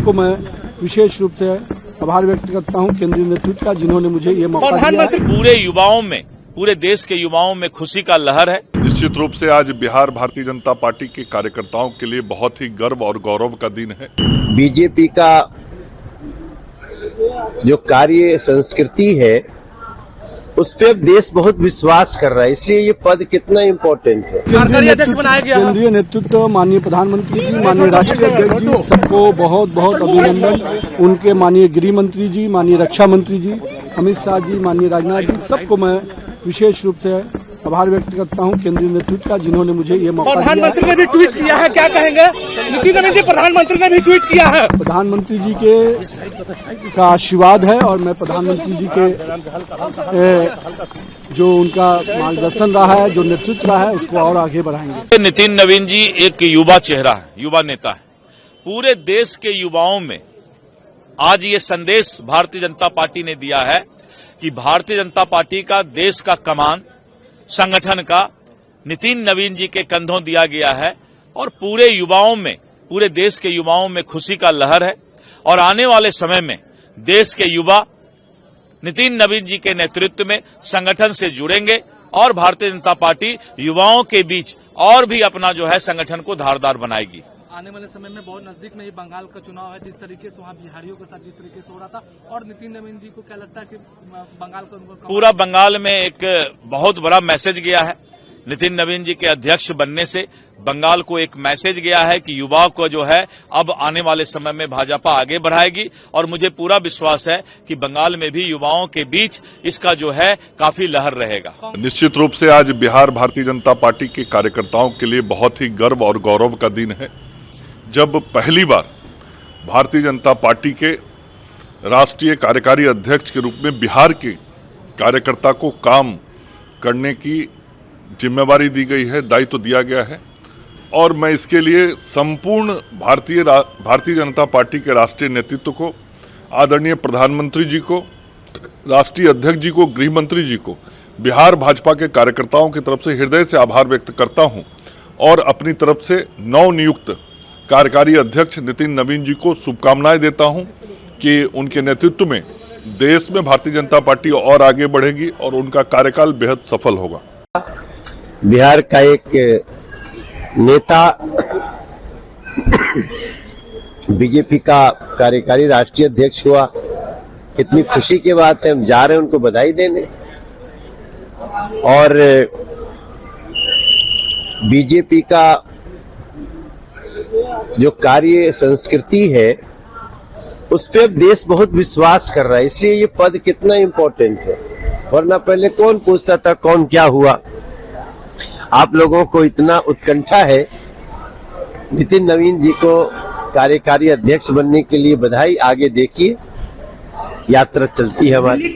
सबको मैं विशेष रूप से आभार व्यक्त करता हूं केंद्रीय नेतृत्व का, जिन्होंने मुझे ये मौका दिया है। पूरे युवाओं में, पूरे देश के युवाओं में खुशी का लहर है। निश्चित रूप से आज बिहार भारतीय जनता पार्टी के कार्यकर्ताओं के लिए बहुत ही गर्व और गौरव का दिन है। बीजेपी का जो कार्य संस्कृति है उस पर देश बहुत विश्वास कर रहा है, इसलिए ये पद कितना इम्पोर्टेंट है। केंद्रीय नेतृत्व, माननीय प्रधानमंत्री जी, माननीय राष्ट्रीय अध्यक्ष जी, सबको बहुत बहुत अभिनंदन। उनके माननीय गृह मंत्री जी, माननीय रक्षा मंत्री जी, अमित शाह जी, माननीय राजनाथ जी, सबको मैं विशेष रूप से आभार व्यक्त करता हूं केंद्रीय नेतृत्व का, जिन्होंने मुझे ये मौका दिया है। प्रधानमंत्री ने भी ट्वीट किया है, क्या कहेंगे? नितिन नवीन जी, प्रधानमंत्री ने भी ट्वीट किया है। प्रधानमंत्री जी का आशीर्वाद है और मैं प्रधानमंत्री जी के जो उनका मार्गदर्शन रहा है, जो नेतृत्व रहा है, उसको और आगे बढ़ाएंगे। नितिन नवीन जी एक युवा चेहरा है, युवा नेता है। पूरे देश के युवाओं में आज ये संदेश भारतीय जनता पार्टी ने दिया है कि भारतीय जनता पार्टी का, देश का कमान, संगठन का नितिन नवीन जी के कंधों दिया गया है और पूरे युवाओं में, पूरे देश के युवाओं में खुशी का लहर है। और आने वाले समय में देश के युवा नितिन नवीन जी के नेतृत्व में संगठन से जुड़ेंगे और भारतीय जनता पार्टी युवाओं के बीच और भी अपना जो है संगठन को धारदार बनाएगी। आने वाले समय में बहुत नजदीक में ही बंगाल का चुनाव है, जिस तरीके से वहाँ बिहारियों के साथ जिस तरीके से हो रहा था, और नितिन नवीन जी को क्या लगता है कि बंगाल का पूरा बंगाल में एक बहुत बड़ा मैसेज गया है। नितिन नवीन जी के अध्यक्ष बनने से बंगाल को एक मैसेज गया है कि युवाओं को जो है अब आने वाले समय में भाजपा आगे बढ़ाएगी और मुझे पूरा विश्वास है कि बंगाल में भी युवाओं के बीच इसका जो है काफी लहर रहेगा। निश्चित रूप से आज बिहार भारतीय जनता पार्टी के कार्यकर्ताओं के लिए बहुत ही गर्व और गौरव का दिन है, जब पहली बार भारतीय जनता पार्टी के राष्ट्रीय कार्यकारी अध्यक्ष के रूप में बिहार के कार्यकर्ता को काम करने की जिम्मेवारी दी गई है, दायित्व दिया गया है। और मैं इसके लिए संपूर्ण भारतीय जनता पार्टी के राष्ट्रीय नेतृत्व को, आदरणीय प्रधानमंत्री जी को, राष्ट्रीय अध्यक्ष जी को, गृह मंत्री जी को, बिहार भाजपा के कार्यकर्ताओं की तरफ से हृदय से आभार व्यक्त करता हूं और अपनी तरफ से नवनियुक्त कार्यकारी अध्यक्ष नितिन नवीन जी को शुभकामनाएं देता हूं कि उनके नेतृत्व में देश में भारतीय जनता पार्टी और आगे बढ़ेगी और उनका कार्यकाल बेहद सफल होगा। बिहार का एक नेता बीजेपी का कार्यकारी राष्ट्रीय अध्यक्ष हुआ, कितनी खुशी की बात है। हम जा रहे हैं उनको बधाई देने, और बीजेपी का जो कार्य संस्कृति है उस पर देश बहुत विश्वास कर रहा है, इसलिए ये पद कितना इम्पोर्टेंट है। वरना पहले कौन पूछता था कौन क्या हुआ। आप लोगों को इतना उत्कंठा है नितिन नवीन जी को कार्यकारी अध्यक्ष बनने के लिए, बधाई। आगे देखिए, यात्रा चलती है हमारी।